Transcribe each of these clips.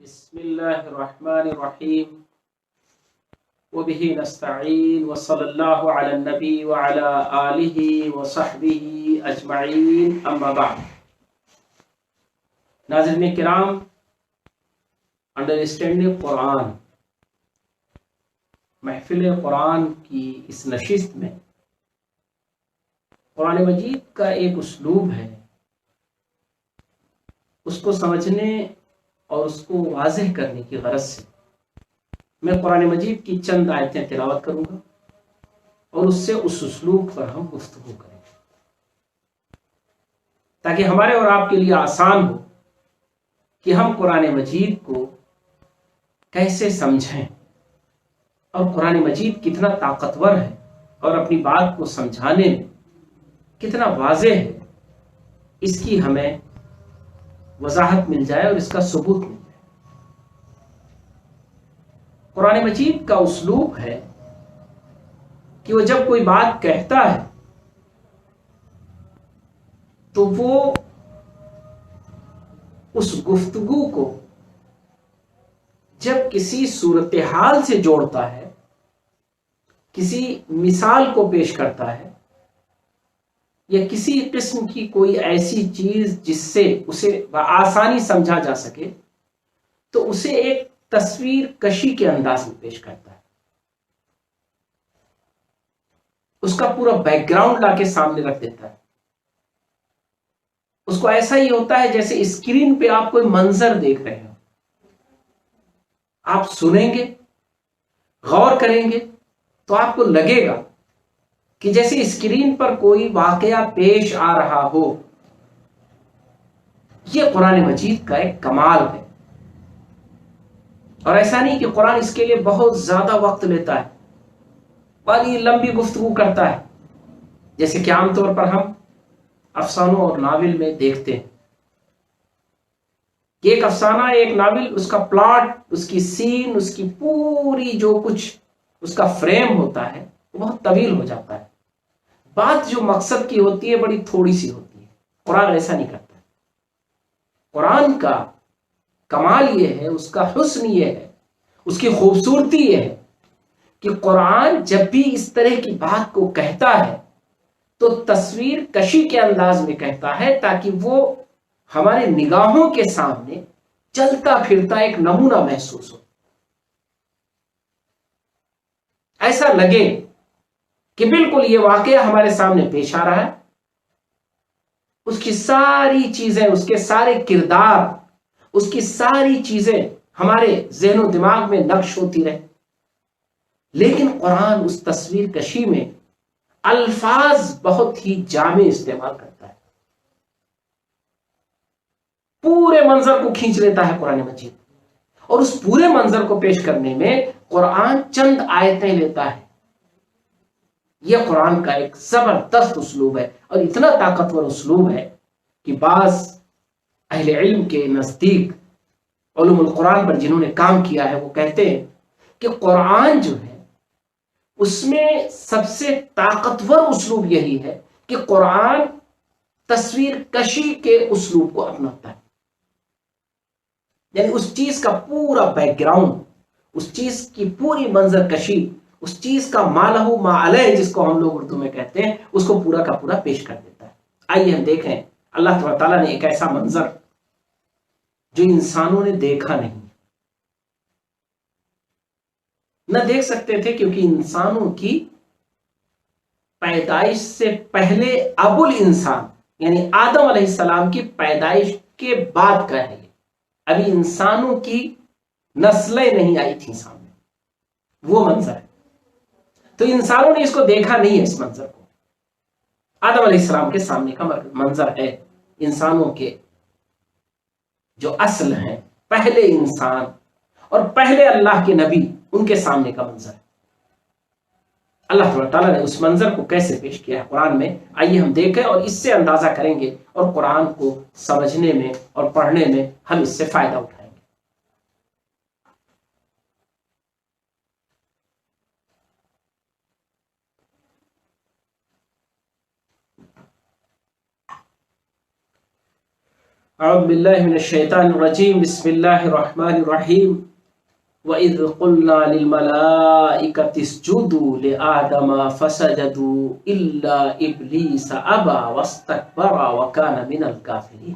بسم الله الرحمن الرحيم وبه نستعين وصلى الله على النبي وعلى آله وصحبه أجمعين أما بعد. ناظرین کرام، انڈرسٹینڈنگ قرآن محفل قرآن کی اس نشست میں قرآن مجید کا ایک اسلوب ہے، اس کو سمجھنے اور اس کو واضح کرنے کی غرض سے میں قرآن مجید کی چند آیتیں تلاوت کروں گا اور اس سے اس اسلوب پر ہم گفتگو کریں گے تاکہ ہمارے اور آپ کے لیے آسان ہو کہ ہم قرآن مجید کو کیسے سمجھیں اور قرآن مجید کتنا طاقتور ہے اور اپنی بات کو سمجھانے میں کتنا واضح ہے، اس کی ہمیں وضاحت مل جائے اور اس کا ثبوت مل جائے۔ قرآن مجید کا اسلوب ہے کہ وہ جب کوئی بات کہتا ہے تو وہ اس گفتگو کو جب کسی صورتحال سے جوڑتا ہے، کسی مثال کو پیش کرتا ہے یا کسی قسم کی کوئی ایسی چیز جس سے اسے بآسانی سمجھا جا سکے، تو اسے ایک تصویر کشی کے انداز میں پیش کرتا ہے، اس کا پورا بیک گراؤنڈ لا کے سامنے رکھ دیتا ہے۔ اس کو ایسا ہی ہوتا ہے جیسے اسکرین پہ آپ کوئی منظر دیکھ رہے ہو، آپ سنیں گے، غور کریں گے تو آپ کو لگے گا کہ جیسے اسکرین پر کوئی واقعہ پیش آ رہا ہو۔ یہ قرآن مجید کا ایک کمال ہے، اور ایسا نہیں کہ قرآن اس کے لیے بہت زیادہ وقت لیتا ہے، بڑی لمبی گفتگو کرتا ہے، جیسے کہ عام طور پر ہم افسانوں اور ناول میں دیکھتے ہیں کہ ایک افسانہ، ایک ناول، اس کا پلاٹ، اس کی سین، اس کی پوری جو کچھ اس کا فریم ہوتا ہے وہ بہت طویل ہو جاتا ہے، بات جو مقصد کی ہوتی ہے بڑی تھوڑی سی ہوتی ہے۔ قرآن ایسا نہیں کرتا۔ قرآن کا کمال یہ ہے، اس کا حسن یہ ہے، اس کی خوبصورتی یہ ہے کہ قرآن جب بھی اس طرح کی بات کو کہتا ہے تو تصویر کشی کے انداز میں کہتا ہے تاکہ وہ ہمارے نگاہوں کے سامنے چلتا پھرتا ایک نمونہ محسوس ہو، ایسا لگے کہ بالکل یہ واقعہ ہمارے سامنے پیش آ رہا ہے، اس کی ساری چیزیں، اس کے سارے کردار، اس کی ساری چیزیں ہمارے ذہن و دماغ میں نقش ہوتی رہے۔ لیکن قرآن اس تصویر کشی میں الفاظ بہت ہی جامع استعمال کرتا ہے، پورے منظر کو کھینچ لیتا ہے قرآن مجید، اور اس پورے منظر کو پیش کرنے میں قرآن چند آیتیں لیتا ہے۔ یہ قرآن کا ایک زبردست اسلوب ہے، اور اتنا طاقتور اسلوب ہے کہ بعض اہل علم کے نزدیک، علوم القرآن پر جنہوں نے کام کیا ہے، وہ کہتے ہیں کہ قرآن جو ہے اس میں سب سے طاقتور اسلوب یہی ہے کہ قرآن تصویر کشی کے اسلوب کو اپناتا ہے، یعنی اس چیز کا پورا بیک گراؤنڈ، اس چیز کی پوری منظر کشی، اس چیز کا ما لہو ما علیہ جس کو ہم لوگ اردو میں کہتے ہیں، اس کو پورا کا پورا پیش کر دیتا ہے۔ آئیے ہم دیکھیں، اللہ تبارک تعالیٰ نے ایک ایسا منظر جو انسانوں نے دیکھا نہیں، نہ دیکھ سکتے تھے، کیونکہ انسانوں کی پیدائش سے پہلے ابو الانسان یعنی آدم علیہ السلام کی پیدائش کے بعد کا ہے، ابھی انسانوں کی نسلیں نہیں آئی تھیں سامنے، وہ منظر ہے۔ تو انسانوں نے اس کو دیکھا نہیں ہے، اس منظر کو آدم علیہ السلام کے سامنے کا منظر ہے، انسانوں کے جو اصل ہیں، پہلے انسان اور پہلے اللہ کے نبی، ان کے سامنے کا منظر ہے۔ اللہ تعالیٰ نے اس منظر کو کیسے پیش کیا ہے قرآن میں، آئیے ہم دیکھیں اور اس سے اندازہ کریں گے، اور قرآن کو سمجھنے میں اور پڑھنے میں ہم اس سے فائدہ اٹھائیں گے۔ اعوذ باللہ من الشیطان الرجیم، بسم اللہ الرحمن الرحیم۔ وَإِذْ قُلْنَا لِلْمَلَائِكَةِ اسْجُدُوا لِآدَمَ فَسَجَدُوا إِلَّا إِبْلِيسَ أَبَى وَاسْتَكْبَرَ وَكَانَ مِنَ الْكَافِرِينَ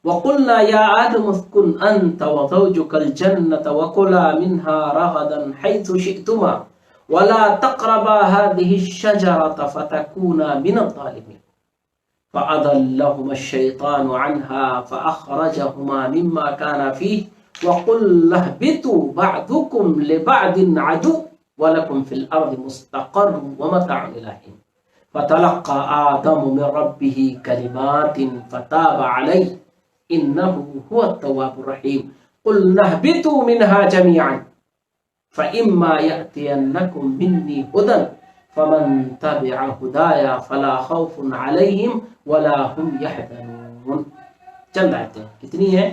وَقُلْنَا يَا آدَمُ اسْكُنْ أَنْتَ وَزَوْجُكَ الْجَنَّةَ وَكُلَا مِنْهَا رَغَدًا حَيْثُ شِئْتُمَا وَلَا تَقْرَبَا هَذِهِ الشَّجَرَةَ فَتَكُونَا مِنَ الظَّالِمِينَ فَأَضَلَّهُمَا الشَّيْطَانُ عَنْهَا فَأَخْرَجَهُمَا مِمَّا كَانَا فِيهِ وَقُلْنَا اهْبِطُوا بَعْضُكُمْ لِبَعْضٍ عَدُوٌّ وَلَكُمْ فِي الْأَرْضِ مُسْتَقَرٌّ وَمَتَاعٌ إِلَىٰ حِينٍ فَتَلَقَّىٰ آدَمُ مِن رَّبِّهِ كَلِمَاتٍ فَتَابَ عَلَيْهِ إِنَّهُ هُوَ التَّوَّابُ الرَّحِيمُ قُلْنَا اهْبِطُوا مِنْهَا جَمِيعًا فَإِمَّا يَأْتِيَنَّكُم مِّنِّي هُدًى فَمَن تَبِعَ هُدَايَ فَلَا خَوْفٌ عَلَيْهِمْ وَلَا هُمْ يَحْزَنُونَ۔ چند آیتیں کتنی ہیں؟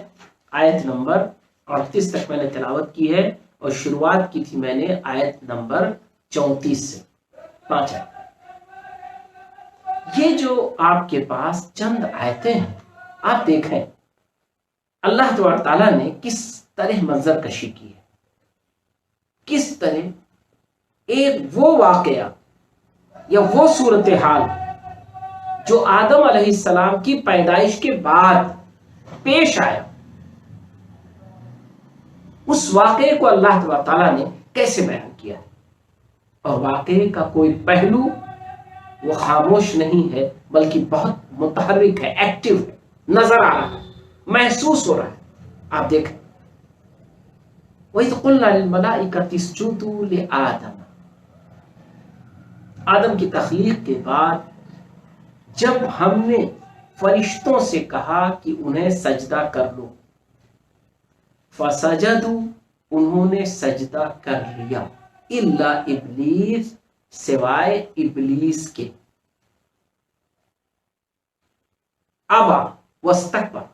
آیت نمبر 38 تک میں نے تلاوت کی ہے اور شروعات کی تھی میں نے آیت نمبر 34 سے 5 آیت۔ یہ جو آپ کے پاس چند آیتیں ہیں، آپ دیکھیں اللہ تبارک تعالیٰ نے کس طرح منظر کشی کی ہے، کس طرح ایک وہ واقعہ یا وہ صورتحال جو آدم علیہ السلام کی پیدائش کے بعد پیش آیا، اس واقعے کو اللہ تبارک تعالیٰ نے کیسے بیان کیا ہے۔ اور واقعے کا کوئی پہلو وہ خاموش نہیں ہے، بلکہ بہت متحرک ہے، ایکٹیو ہے، نظر آ رہا ہے، محسوس ہو رہا ہے۔ آپ دیکھیں وَإِذْ قُلْنَا لِلْمَلَائِكَةِ اسْجُدُوا لِآدَمَ، آدم کی تخلیق کے بعد جب ہم نے فرشتوں سے کہا کہ انہیں سجدہ کر لو، فَسَجَدُوا، انہوں نے سجدہ کر لیا، إِلَّا إِبْلِيسَ، سوائے ابلیس کے، ابا واستکبر،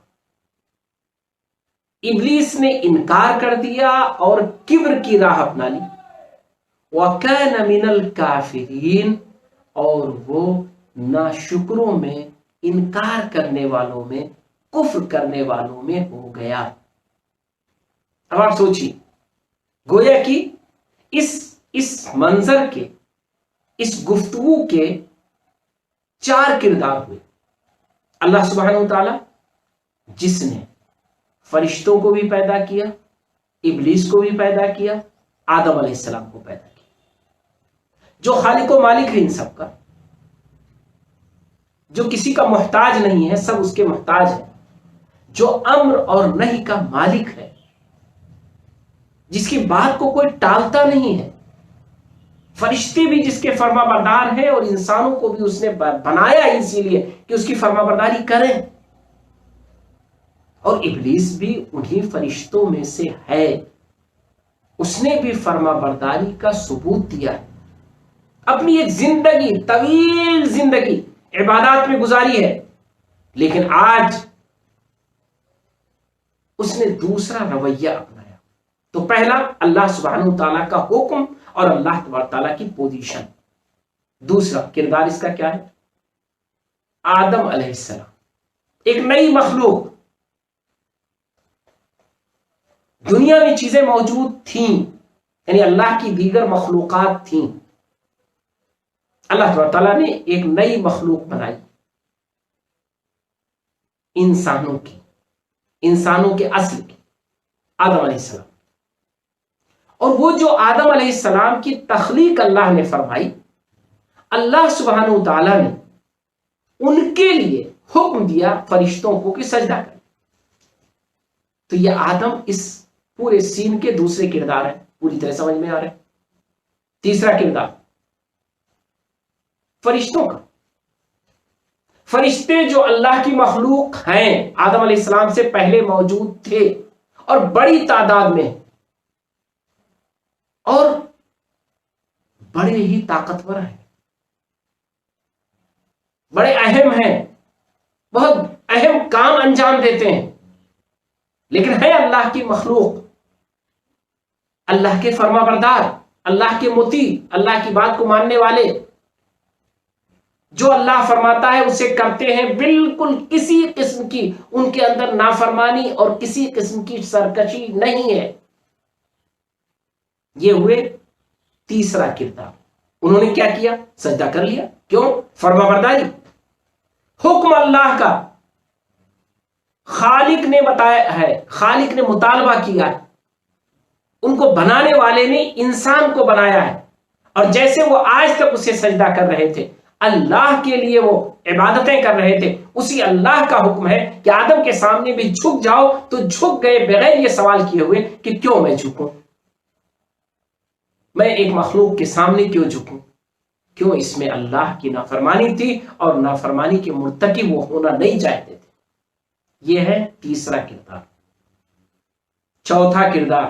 ابلیس نے انکار کر دیا اور کبر کی راہ اپنا لی، وَكَانَ مِنَ الْكَافِرِينَ، اور وہ ناشکروں میں، انکار کرنے والوں میں، کفر کرنے والوں میں ہو گیا۔ اب آپ سوچیے، گویا کہ اس منظر کے، اس گفتگو کے 4 کردار ہوئے۔ اللہ سبحانہ وتعالی جس نے فرشتوں کو بھی پیدا کیا، ابلیس کو بھی پیدا کیا، آدم علیہ السلام کو پیدا کیا، جو خالق و مالک ہے ان سب کا، جو کسی کا محتاج نہیں ہے، سب اس کے محتاج ہیں، جو امر اور نہی کا مالک ہے، جس کی بات کو کوئی ٹالتا نہیں ہے، فرشتے بھی جس کے فرما بردار ہیں، اور انسانوں کو بھی اس نے بنایا اسی لیے کہ اس کی فرما برداری کریں، اور ابلیس بھی انہی فرشتوں میں سے ہے، اس نے بھی فرما برداری کا ثبوت دیا ہے، اپنی ایک زندگی، طویل زندگی عبادات میں گزاری ہے، لیکن آج اس نے دوسرا رویہ اپنایا۔ تو پہلا اللہ سبحانہ تعالیٰ کا حکم اور اللہ تبارک تعالیٰ کی پوزیشن، دوسرا کردار اس کا کیا ہے؟ آدم علیہ السلام، ایک نئی مخلوق، دنیا میں چیزیں موجود تھیں، یعنی اللہ کی دیگر مخلوقات تھیں، اللہ تبارک تعالیٰ نے ایک نئی مخلوق بنائی، انسانوں کے اصل کی، آدم علیہ السلام۔ اور وہ جو آدم علیہ السلام کی تخلیق اللہ نے فرمائی، اللہ سبحانہ تعالیٰ نے ان کے لیے حکم دیا فرشتوں کو کہ سجدہ کریں۔ تو یہ آدم اس پورے سین کے دوسرے کردار ہے، پوری طرح سمجھ میں آ رہا ہے۔ تیسرا کردار فرشتوں کا، فرشتے جو اللہ کی مخلوق ہیں، آدم علیہ السلام سے پہلے موجود تھے اور بڑی تعداد میں، اور بڑے ہی طاقتور ہیں، بڑے اہم ہیں، بہت اہم کام انجام دیتے ہیں، لیکن ہے اللہ کی مخلوق، اللہ کے فرما بردار، اللہ کے مطیع، اللہ کی بات کو ماننے والے۔ جو اللہ فرماتا ہے اسے کرتے ہیں، بالکل کسی قسم کی ان کے اندر نافرمانی اور کسی قسم کی سرکشی نہیں ہے۔ یہ ہوئے تیسرا کردار۔ انہوں نے کیا کیا؟ سجدہ کر لیا۔ کیوں؟ فرما برداری، حکم اللہ کا خالق نے بتایا ہے، خالق نے مطالبہ کیا ہے، ان کو بنانے والے نے انسان کو بنایا ہے، اور جیسے وہ آج تک اسے سجدہ کر رہے تھے، اللہ کے لیے وہ عبادتیں کر رہے تھے، اسی اللہ کا حکم ہے کہ آدم کے سامنے بھی جھک جاؤ، تو جھک گئے بغیر یہ سوال کیے ہوئے کہ کیوں میں جھکوں، میں ایک مخلوق کے سامنے کیوں جھکوں؟ کیوں؟ اس میں اللہ کی نافرمانی تھی، اور نافرمانی کے مرتکب وہ ہونا نہیں چاہتے تھے۔ یہ ہے تیسرا کردار۔ چوتھا کردار،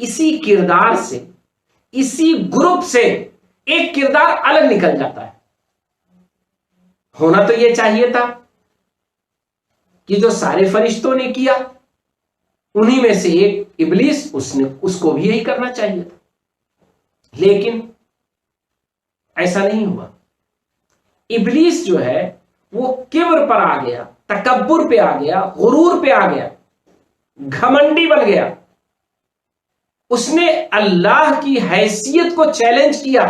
اسی کردار سے، اسی گروپ سے ایک کردار الگ نکل جاتا ہے۔ ہونا تو یہ چاہیے تھا کہ جو سارے فرشتوں نے کیا انہی میں سے ایک ابلیس، اس کو بھی یہی کرنا چاہیے تھا، لیکن ایسا نہیں ہوا۔ ابلیس جو ہے وہ کبر پر آ گیا، تکبر پہ آ گیا، غرور پہ آ گیا، گھمنڈی بن گیا۔ اس نے اللہ کی حیثیت کو چیلنج کیا،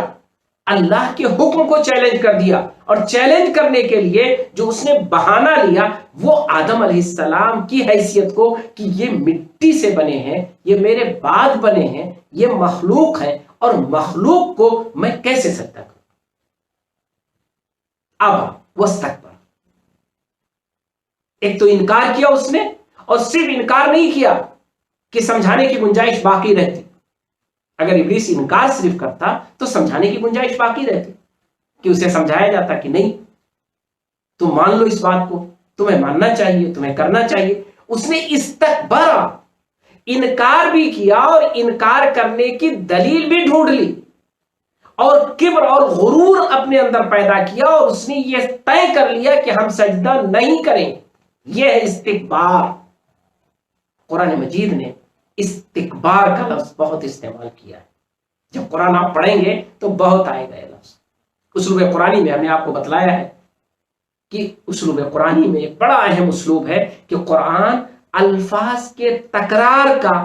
اللہ کے حکم کو چیلنج کر دیا، اور چیلنج کرنے کے لیے جو اس نے بہانہ لیا وہ آدم علیہ السلام کی حیثیت کو، کہ یہ مٹی سے بنے ہیں، یہ میرے بعد بنے ہیں، یہ مخلوق ہے، اور مخلوق کو میں کیسے سجدہ کروں؟ اب واستکبر، ایک تو انکار کیا اس نے، اور صرف انکار نہیں کیا کہ سمجھانے کی گنجائش باقی رہتی۔ اگر ابلیس انکار صرف کرتا تو سمجھانے کی گنجائش باقی رہتی، کہ اسے سمجھایا جاتا کہ نہیں تم مان لو اس بات کو، تمہیں ماننا چاہیے، تمہیں کرنا چاہیے۔ اس نے استکبر، انکار بھی کیا، اور انکار کرنے کی دلیل بھی ڈھونڈ لی، اور کبر اور غرور اپنے اندر پیدا کیا، اور اس نے یہ طے کر لیا کہ ہم سجدہ نہیں کریں۔ یہ ہے استکبار۔ قرآن مجید نے استکبار کا لفظ بہت استعمال کیا ہے، جب قرآن آپ پڑھیں گے تو بہت آئے گا یہ لفظ۔ اسلوب قرآنی میں ہم نے آپ کو بتلایا ہے کہ اسلوب قرآنی میں ایک بڑا اہم اسلوب ہے کہ قرآن الفاظ کے تکرار کا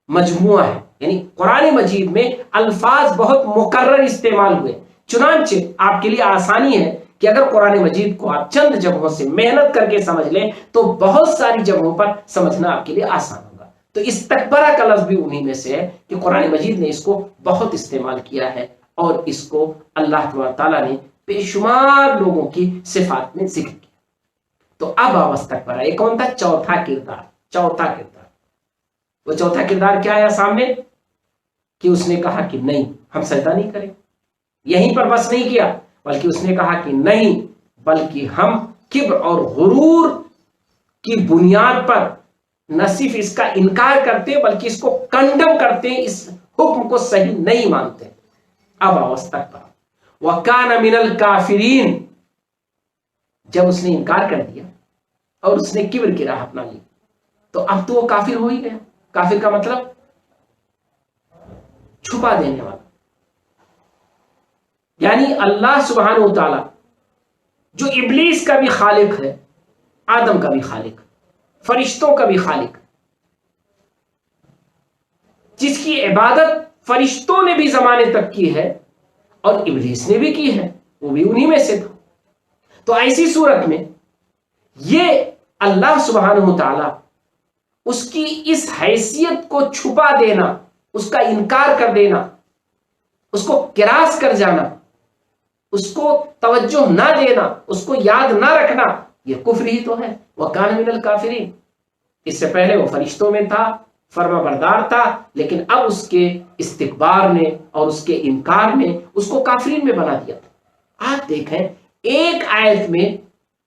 مجموعہ ہے، یعنی قرآن مجید میں الفاظ بہت مکرر استعمال ہوئے، چنانچہ آپ کے لیے آسانی ہے کہ اگر قرآن مجید کو آپ چند جگہوں سے محنت کر کے سمجھ لیں تو بہت ساری جگہوں پر سمجھنا آپ کے لیے آسان ہوگا۔ تو استکبرہ کا لفظ بھی انہی میں سے ہے کہ قرآن مجید نے اس کو بہت استعمال کیا ہے، اور اس کو اللہ تعالیٰ نے بے شمار لوگوں کی صفات میں ذکر کیا۔ تو اب استکبرہ، یہ کون تھا؟ چوتھا کردار۔ چوتھا کردار، وہ چوتھا کردار کیا آیا سامنے؟ کہ اس نے کہا کہ نہیں، ہم سجدہ نہیں کریں۔ یہیں پر بس نہیں کیا، بلکہ اس نے کہا کہ نہیں، بلکہ ہم کبر اور غرور کی بنیاد پر نہ صرف اس کا انکار کرتے بلکہ اس کو کنڈم کرتے، اس حکم کو صحیح نہیں مانتے۔ اب استکبر وکان من الکافرین، جب اس نے انکار کر دیا اور اس نے کبر کی راہ اپنا لی تو اب تو وہ کافر ہو ہی گیا۔ کافر کا مطلب چھپا دینے والا، یعنی اللہ سبحانہ و تعالی جو ابلیس کا بھی خالق ہے، آدم کا بھی خالق، فرشتوں کا بھی خالق، جس کی عبادت فرشتوں نے بھی زمانے تک کی ہے اور ابلیس نے بھی کی ہے، وہ بھی انہی میں سے تھا۔ تو ایسی صورت میں یہ اللہ سبحانہ و تعالی اس کی اس حیثیت کو چھپا دینا، اس کا انکار کر دینا، اس کو کراس کر جانا، اس کو توجہ نہ دینا، اس کو یاد نہ رکھنا، یہ کفر ہی تو ہے۔ وَكَانَ مِنَ الْكَافِرِينَ، اس سے پہلے وہ فرشتوں میں تھا، فرما بردار تھا، لیکن اب اس کے استکبار نے اور اس کے انکار نے اس کو کافرین میں بنا دیا تھا۔ آپ دیکھیں ایک آیت میں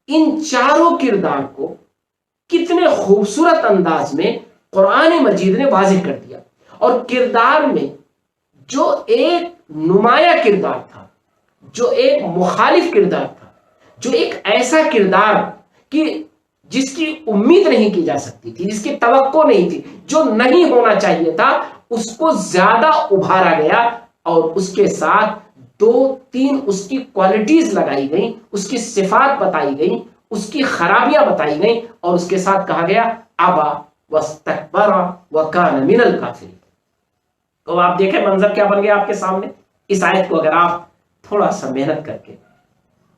ان چاروں کردار کو کتنے خوبصورت انداز میں قرآن مجید نے واضح کر دیا، اور کردار میں جو ایک نمایاں کردار تھا، جو ایک مخالف کردار تھا، جو ایک ایسا کردار کہ جس کی امید نہیں کی جا سکتی تھی، جس کی توقع نہیں تھی، جو نہیں ہونا چاہیے تھا، اس کو زیادہ ابھارا گیا، اور اس کے ساتھ 2-3 اس کی کوالٹیز لگائی گئیں، اس کی صفات بتائی گئیں، اس کی خرابیاں بتائی گئیں، اور اس کے ساتھ کہا گیا ابا واستکبر وکان من الکافرین۔ تو آپ دیکھیں منظر کیا بن گیا آپ کے سامنے۔ اس آیت کو اگر آپ تھوڑا سا محنت کر کے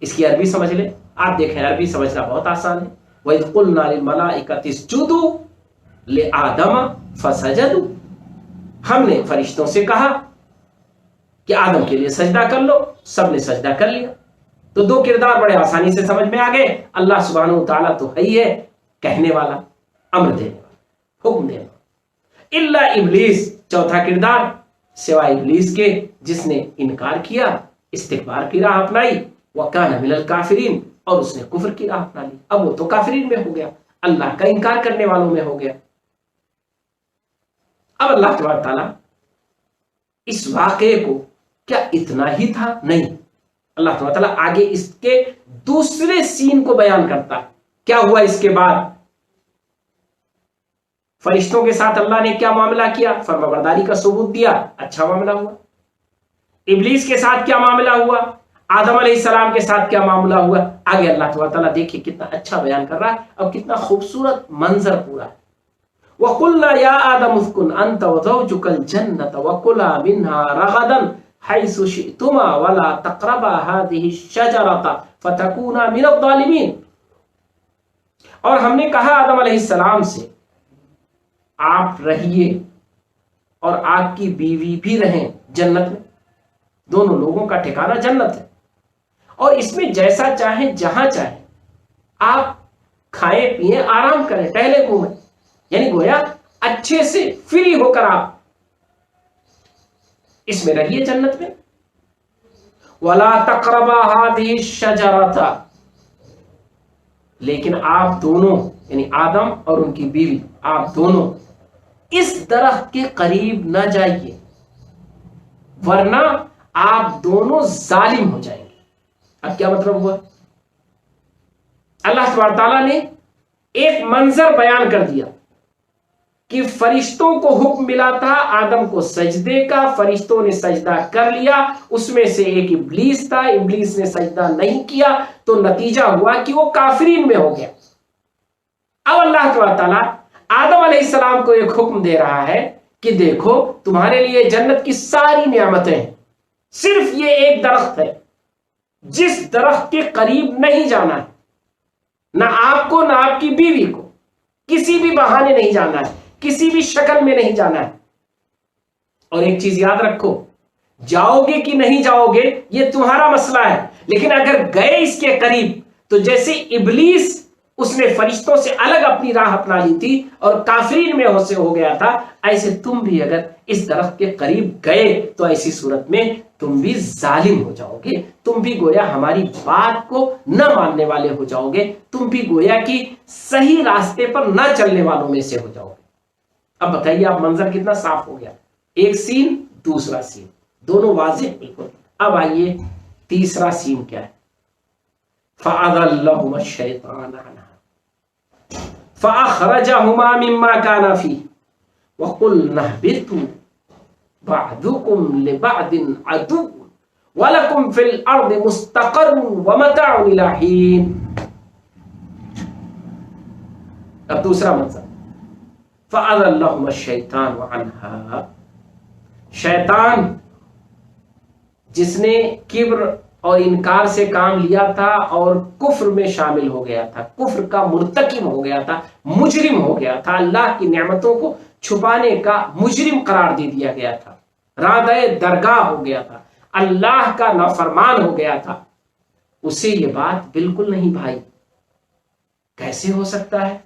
اس کی عربی سمجھ لیں، آپ دیکھیں عربی سمجھنا بہت آسان ہے۔ وَإِذْ قُلْنَا لِلْمَلَائِكَةِ اسْجُدُوا لِآدَمَ فَسَجَدُوا، ہم نے فرشتوں سے کہا کہ آدم کے لیے سجدہ کر لو، سب نے سجدہ کر لیا۔ تو 2 کردار بڑے آسانی سے سمجھ میں آ گئے۔ اللہ سبحانہ وتعالیٰ تو ہے ہی ہے کہنے والا، امر دینے والا، حکم دینے والا۔ الا ابلیس، چوتھا کردار سوائے ابلیس کے جس نے انکار کیا، استکبار کی راہ اپنائی، وکان من الکافرین، اور اس نے کفر کی راہ اپنا لی۔ اب وہ تو کافرین میں ہو گیا، اللہ کا انکار کرنے والوں میں ہو گیا۔ اب اللہ تبارک تعالیٰ اس واقعے کو کیا اتنا ہی تھا؟ نہیں، اللہ تبارک تعالیٰ آگے اس کے دوسرے سین کو بیان کرتا ہے۔ کیا ہوا اس کے بعد؟ فرشتوں کے ساتھ اللہ نے کیا معاملہ کیا؟ فرمانبرداری کا ثبوت دیا، اچھا معاملہ ہوا۔ ابلیس کے ساتھ کیا معاملہ ہوا؟ آدم علیہ السلام کے ساتھ کیا معاملہ ہوا؟ آگے اللہ تبارک تعالیٰ دیکھیے کتنا اچھا بیان کر رہا ہے اور کتنا خوبصورت منظر پورا ہے۔ وَقُلْنَا يَا آدَمُ اسْكُنْ أَنْتَ وَزَوْجُكَ الْجَنَّةَ وَكُلَا مِنْهَا رَغَدًا حَيْثُ شِئْتُمَا وَلَا تَقْرَبَا هَٰذِهِ الشَّجَرَةَ فَتَكُونَا مِنَ الظَّالِمِينَ۔ اور ہم نے کہا آدم علیہ السلام سے آپ رہیے اور آپ کی بیوی بھی رہیں جنت میں، دونوں لوگوں کا ٹھکانہ جنت ہے، اور اس میں جیسا چاہیں جہاں چاہیں آپ کھائیں پیئیں آرام کریں ٹہلے گھومیں، یعنی گویا اچھے سے فری ہو کر آپ اس میں رہیے جنت میں۔ وَلَا تَقْرَبَا هَٰذِهِ الشَّجَرَةَ، لیکن آپ دونوں یعنی آدم اور ان کی بیوی، آپ دونوں اس درخت کے قریب نہ جائیے ورنہ آپ دونوں ظالم ہو جائیں گے۔ اب کیا مطلب ہوا؟ اللہ تبارک تعالیٰ نے ایک منظر بیان کر دیا کہ فرشتوں کو حکم ملا تھا آدم کو سجدے کا، فرشتوں نے سجدہ کر لیا، اس میں سے ایک ابلیس تھا، ابلیس نے سجدہ نہیں کیا، تو نتیجہ ہوا کہ وہ کافرین میں ہو گیا۔ اب اللہ تبارک تعالیٰ آدم علیہ السلام کو ایک حکم دے رہا ہے کہ دیکھو تمہارے لیے جنت کی ساری نعمتیں ہیں، صرف یہ ایک درخت ہے جس درخت کے قریب نہیں جانا ہے، نہ آپ کو نہ آپ کی بیوی کو، کسی بھی بہانے نہیں جانا ہے، کسی بھی شکل میں نہیں جانا ہے۔ اور ایک چیز یاد رکھو، جاؤ گے کہ نہیں جاؤ گے یہ تمہارا مسئلہ ہے، لیکن اگر گئے اس کے قریب تو جیسے ابلیس اس نے فرشتوں سے الگ اپنی راہ اپنا لی تھی اور کافرین میں سے ہو گیا تھا، ایسے تم بھی اگر اس درخت کے قریب گئے تو ایسی صورت میں تم بھی ظالم ہو جاؤ گے، تم بھی گویا ہماری بات کو نہ ماننے والے ہو جاؤ گے، تم بھی گویا کہ صحیح راستے پر نہ چلنے والوں میں سے ہو جاؤ گے۔ اب بتائیے آپ منظر کتنا صاف ہو گیا، ایک سین دوسرا سین دونوں واضح بالکل۔ اب آئیے تیسرا سین کیا ہے؟ فَأَضَلَّهُمَا الشَّيْطَانُ عَنْهَا فَأَخْرَجَهُمَا مِمَّا كَانَ فِيهِ وَقُلْنَا اهْبِطُوا بَعْضُكُمْ لِبَعْضٍ عَدُوٌّ وَلَكُمْ فِي الْأَرْضِ مُسْتَقَرٌّ وَمَتَاعٌ إِلَىٰ حِينٍ۔ اب دوسرا منظر، فَأَضَلَّهُمَا الشَّيْطَانُ عَنْهَا، شیطان جس نے کبر اور انکار سے کام لیا تھا اور کفر میں شامل ہو گیا تھا، کفر کا مرتکب ہو گیا تھا، مجرم ہو گیا تھا، اللہ کی نعمتوں کو چھپانے کا مجرم قرار دے دیا گیا تھا، رادہ درگاہ ہو گیا تھا، اللہ کا نافرمان ہو گیا تھا، اسے یہ بات بالکل نہیں بھائی۔ کیسے ہو سکتا ہے؟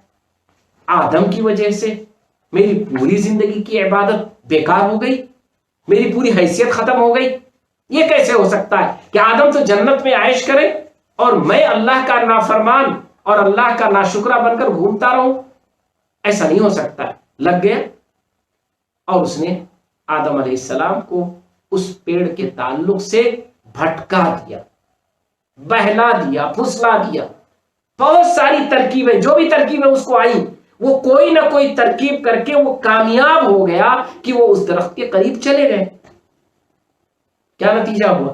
آدم کی وجہ سے میری پوری زندگی کی عبادت بیکار ہو گئی، میری پوری حیثیت ختم ہو گئی، یہ کیسے ہو سکتا ہے کہ آدم تو جنت میں عائش کرے اور میں اللہ کا نافرمان اور اللہ کا ناشکرہ بن کر گھومتا رہوں؟ ایسا نہیں ہو سکتا۔ لگ گیا اور اس نے آدم علیہ السلام کو اس پیڑ کے تعلق سے بھٹکا دیا، بہلا دیا، پھسلا دیا، بہت ساری ترکیبیں، جو بھی ترکیبیں اس کو آئیں وہ کوئی نہ کوئی ترکیب کر کے وہ کامیاب ہو گیا کہ وہ اس درخت کے قریب چلے گئے۔ کیا نتیجہ ہوا؟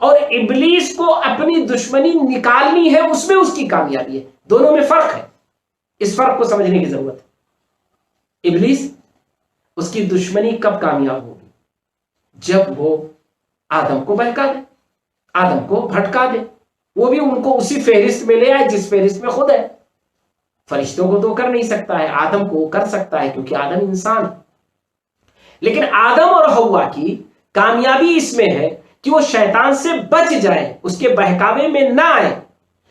اور ابلیس کو اپنی دشمنی نکالنی ہے، اس میں اس کی کامیابی ہے. دونوں میں فرق ہے، اس فرق کو سمجھنے کی ضرورت ہے. ابلیس اس کی دشمنی کب کامیاب ہوگی؟ جب وہ آدم کو بہکا دے، آدم کو بھٹکا دے، وہ بھی ان کو اسی فہرست میں لے آئے جس فہرست میں خود ہے. فرشتوں کو تو کر نہیں سکتا ہے، آدم کو کر سکتا ہے کیونکہ آدم انسان ہے. لیکن آدم اور حوا کی کامیابی اس میں ہے کہ وہ شیطان سے بچ جائے، اس کے بہکاوے میں نہ آئے.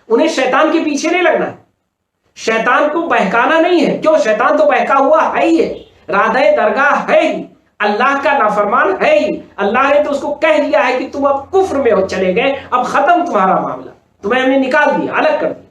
انہیں شیطان کے پیچھے نہیں لگنا ہے، شیطان کو بہکانا نہیں ہے. کیوں؟ شیطان تو بہکا ہوا ہے ہی ہے، رادہ درگاہ ہے ہی، اللہ کا نافرمان ہے ہی. اللہ نے تو اس کو کہہ دیا ہے کہ تم اب کفر میں چلے گئے، اب ختم تمہارا معاملہ، تمہیں ہم نے نکال دیا، الگ کر دیا.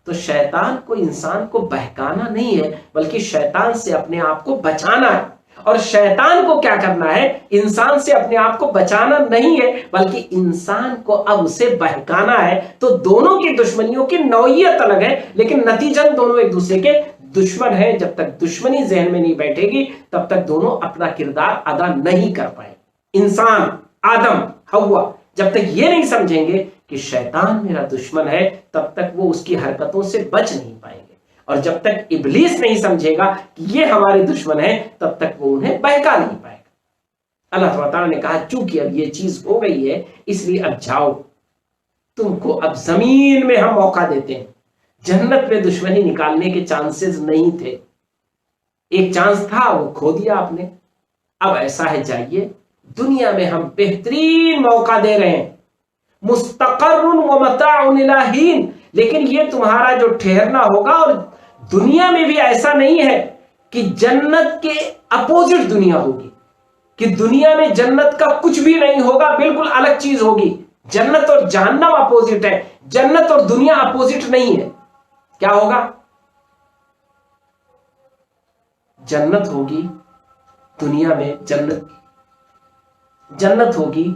تو شیطان کو انسان کو بہکانا نہیں ہے، بلکہ شیطان سے اپنے آپ کو بچانا ہے. اور شیطان کو کیا کرنا ہے؟ انسان سے اپنے آپ کو بچانا نہیں ہے، بلکہ انسان کو اب اسے بہکانا ہے. تو دونوں کی دشمنیوں کی نوعیت الگ ہے، لیکن نتیجن دونوں ایک دوسرے کے دشمن ہیں. جب تک دشمنی ذہن میں نہیں بیٹھے گی تب تک دونوں اپنا کردار ادا نہیں کر پائے. انسان، آدم، حوا جب تک یہ نہیں سمجھیں گے کہ شیطان میرا دشمن ہے، تب تک وہ اس کی حرکتوں سے بچ نہیں پائیں گے. اور جب تک ابلیس نہیں سمجھے گا کہ یہ ہمارے دشمن ہیں، تب تک وہ انہیں بہکا نہیں پائے گا. اللہ تعالیٰ نے کہا چونکہ اب یہ چیز ہو گئی ہے، اس لیے اب جاؤ، تم کو اب زمین میں ہم موقع دیتے ہیں. جنت میں دشمنی نکالنے کے چانسز نہیں تھے، ایک چانس تھا وہ کھو دیا آپ نے. اب ایسا ہے، جائیے دنیا میں ہم بہترین موقع دے رہے ہیں، مستقر و متاع الی حین. لیکن یہ تمہارا جو ٹھہرنا ہوگا، اور دنیا میں بھی ایسا نہیں ہے کہ جنت کے اپوزٹ دنیا ہوگی، کہ دنیا میں جنت کا کچھ بھی نہیں ہوگا، بالکل الگ چیز ہوگی. جنت اور جہنم اپوزٹ ہے، جنت اور دنیا اپوزٹ نہیں ہے. کیا ہوگا؟ جنت ہوگی دنیا میں، جنت ہوگی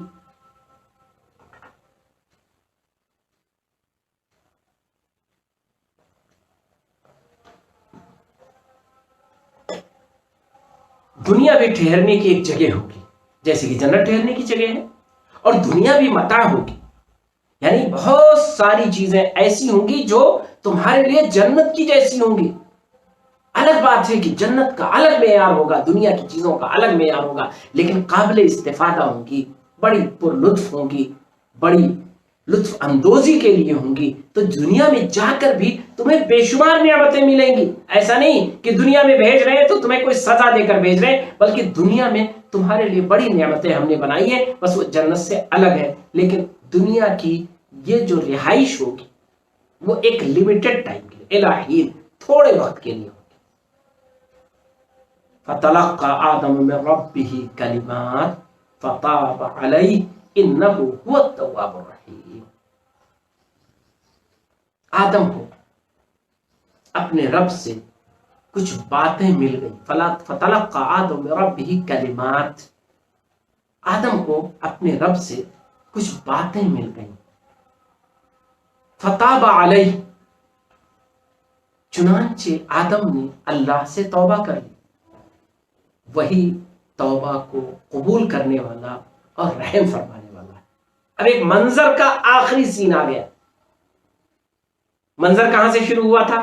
دنیا بھی ٹھہرنے کی ایک جگہ ہوگی، جیسے کہ جنت ٹھہرنے کی جگہ ہے. اور دنیا بھی متاع ہوگی، یعنی بہت ساری چیزیں ایسی ہوں گی جو تمہارے لیے جنت کی جیسی ہوں گی. الگ بات ہے کہ جنت کا الگ معیار ہوگا، دنیا کی چیزوں کا الگ معیار ہوگا، لیکن قابل استفادہ ہوں گی، بڑی پر لطف ہوں گی، بڑی لطف اندوزی کے لیے ہوں گی. تو دنیا میں جا کر بھی تمہیں بے شمار نعمتیں ملیں گی. ایسا نہیں کہ دنیا میں بھیج رہے ہیں تو تمہیں کوئی سزا دے کر بھیج رہے ہیں، بلکہ دنیا میں تمہارے لیے بڑی نعمتیں ہم نے بنائی ہے، بس وہ جنت سے الگ ہے. لیکن دنیا کی یہ جو رہائش ہوگی وہ ایک لمیٹڈ ٹائم کے لیے، الہی تھوڑے وقت کے لیے ہوگی. فَتَلَقَّى آدَمُ مِن رَبِّهِ كَلِمَاتٍ فَتَابَ عَلَيْهِ إِنَّهُ هُوَ التَّوَّابُ الرَّحِيمُ. آدم کو اپنے رب سے کچھ باتیں مل گئی. فَتَلَقَّى آدَمُ مِن رَبِّهِ كَلِمَاتٍ. آدم کو اپنے رب سے کچھ باتیں مل گئیں. فَتَابَ عَلَيْهِ. چنانچہ آدم نے اللہ سے توبہ کر لی. وہی توبہ کو قبول کرنے والا اور رحم فرمانے والا ہے. اب ایک منظر کا آخری سین آ گیا. منظر کہاں سے شروع ہوا تھا؟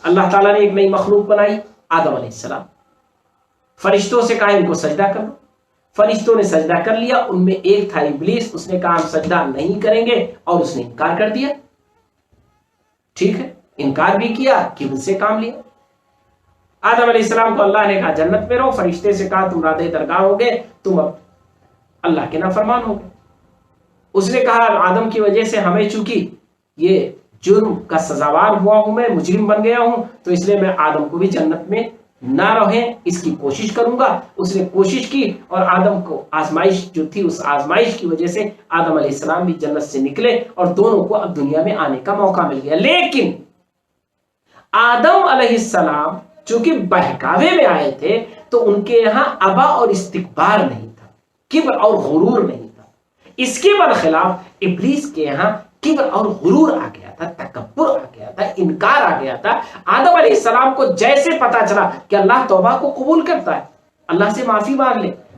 اللہ تعالیٰ نے ایک نئی مخلوق بنائی، آدم علیہ السلام. فرشتوں سے کہا ان کو سجدہ کرو، فرشتوں نے سجدہ کر لیا. ان میں ایک تھا ابلیس، اس نے کہا ہم سجدہ نہیں کریں گے، اور اس نے انکار کر دیا. ٹھیک ہے، انکار بھی کیا، کبر سے کام لیا. آدم علیہ السلام کو اللہ نے کہا جنت میں رہو، فرشتے سے کہا تم رادہ درگاہ ہو گئے، تم اب اللہ کے نافرمان ہو گئے. اس نے کہا آدم کی وجہ سے ہمیں چونکہ یہ جرم کا سزاوار ہوا ہوں، میں مجرم بن گیا ہوں، تو اس لیے میں آدم کو بھی جنت میں نہ رہیں اس کی کوشش کروں گا. اس نے کوشش کی، اور آدم کو آزمائش جو تھی، اس آزمائش کی وجہ سے آدم علیہ السلام بھی جنت سے نکلے، اور دونوں کو اب دنیا میں آنے کا موقع مل گیا. لیکن آدم علیہ السلام چونکہ بہکاوے میں آئے تھے، تو ان کے یہاں ابا اور استکبار نہیں تھا، کبر اور غرور نہیں تھا. اس کے برخلاف ابلیس کے یہاں کبر اور غرور آ گیا تھا، تکبر آ گیا تھا، انکار آ گیا تھا. آدم علیہ السلام کو جیسے پتا چلا کہ اللہ توبہ کو قبول کرتا ہے، اللہ سے معافی مانگ لے،